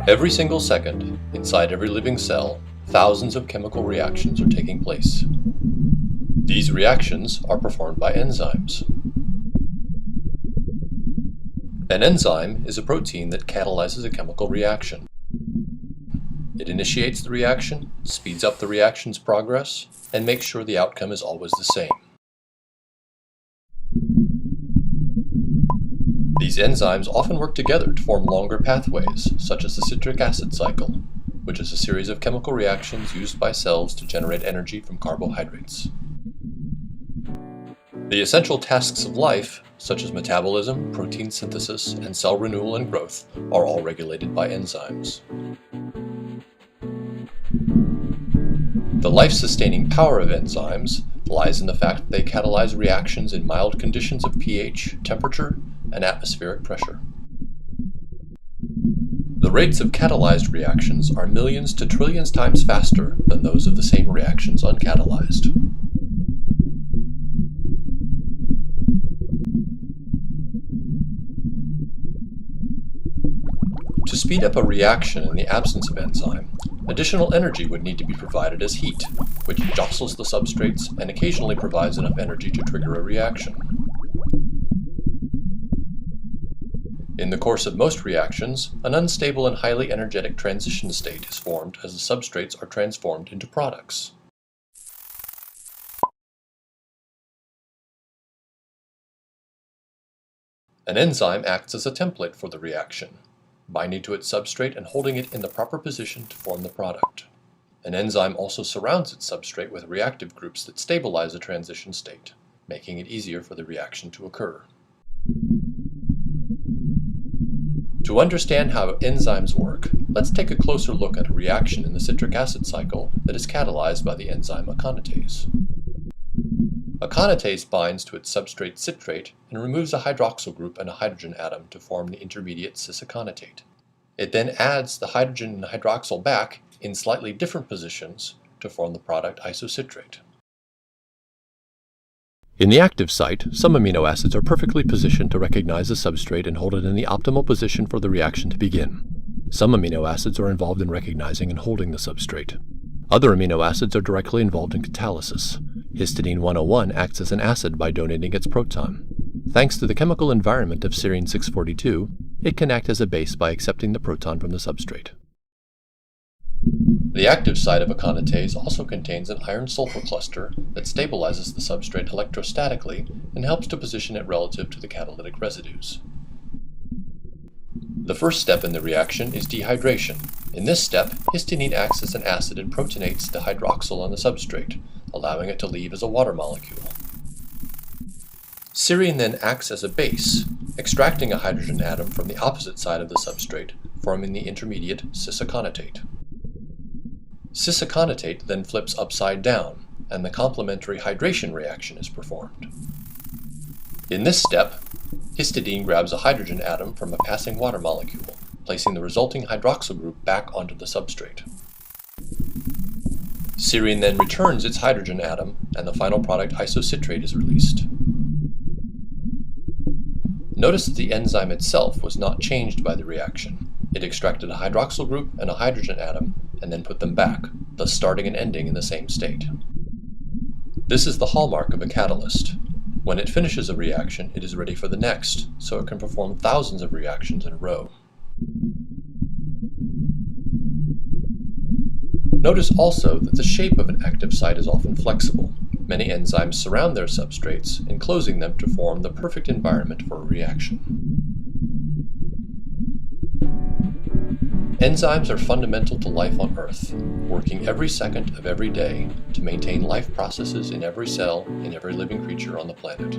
Every single second, inside every living cell, thousands of chemical reactions are taking place. These reactions are performed by enzymes. An enzyme is a protein that catalyzes a chemical reaction. It initiates the reaction, speeds up the reaction's progress, and makes sure the outcome is always the same. These enzymes often work together to form longer pathways, such as the citric acid cycle, which is a series of chemical reactions used by cells to generate energy from carbohydrates. The essential tasks of life, such as metabolism, protein synthesis, and cell renewal and growth, are all regulated by enzymes. The life-sustaining power of enzymes lies in the fact that they catalyze reactions in mild conditions of pH, temperature, and atmospheric pressure. The rates of catalyzed reactions are millions to trillions times faster than those of the same reactions uncatalyzed. To speed up a reaction in the absence of enzyme, additional energy would need to be provided as heat, which jostles the substrates and occasionally provides enough energy to trigger a reaction. In the course of most reactions, an unstable and highly energetic transition state is formed as the substrates are transformed into products. An enzyme acts as a template for the reaction, binding to its substrate and holding it in the proper position to form the product. An enzyme also surrounds its substrate with reactive groups that stabilize the transition state, making it easier for the reaction to occur. To understand how enzymes work, let's take a closer look at a reaction in the citric acid cycle that is catalyzed by the enzyme aconitase. Aconitase binds to its substrate citrate and removes a hydroxyl group and a hydrogen atom to form the intermediate cis-aconitate. It then adds the hydrogen and hydroxyl back in slightly different positions to form the product isocitrate. In the active site, some amino acids are perfectly positioned to recognize the substrate and hold it in the optimal position for the reaction to begin. Some amino acids are involved in recognizing and holding the substrate. Other amino acids are directly involved in catalysis. Histidine 101 acts as an acid by donating its proton. Thanks to the chemical environment of serine 642, it can act as a base by accepting the proton from the substrate. The active site of aconitase also contains an iron-sulfur cluster that stabilizes the substrate electrostatically and helps to position it relative to the catalytic residues. The first step in the reaction is dehydration. In this step, histidine acts as an acid and protonates the hydroxyl on the substrate, allowing it to leave as a water molecule. Serine then acts as a base, extracting a hydrogen atom from the opposite side of the substrate, forming the intermediate cis-aconitate. Cis-aconitate then flips upside down, and the complementary hydration reaction is performed. In this step, histidine grabs a hydrogen atom from a passing water molecule, placing the resulting hydroxyl group back onto the substrate. Serine then returns its hydrogen atom, and the final product isocitrate is released. Notice that the enzyme itself was not changed by the reaction. It extracted a hydroxyl group and a hydrogen atom, and then put them back, thus starting and ending in the same state. This is the hallmark of a catalyst. When it finishes a reaction, it is ready for the next, so it can perform thousands of reactions in a row. Notice also that the shape of an active site is often flexible. Many enzymes surround their substrates, enclosing them to form the perfect environment for a reaction. Enzymes are fundamental to life on Earth, working every second of every day to maintain life processes in every cell in every living creature on the planet.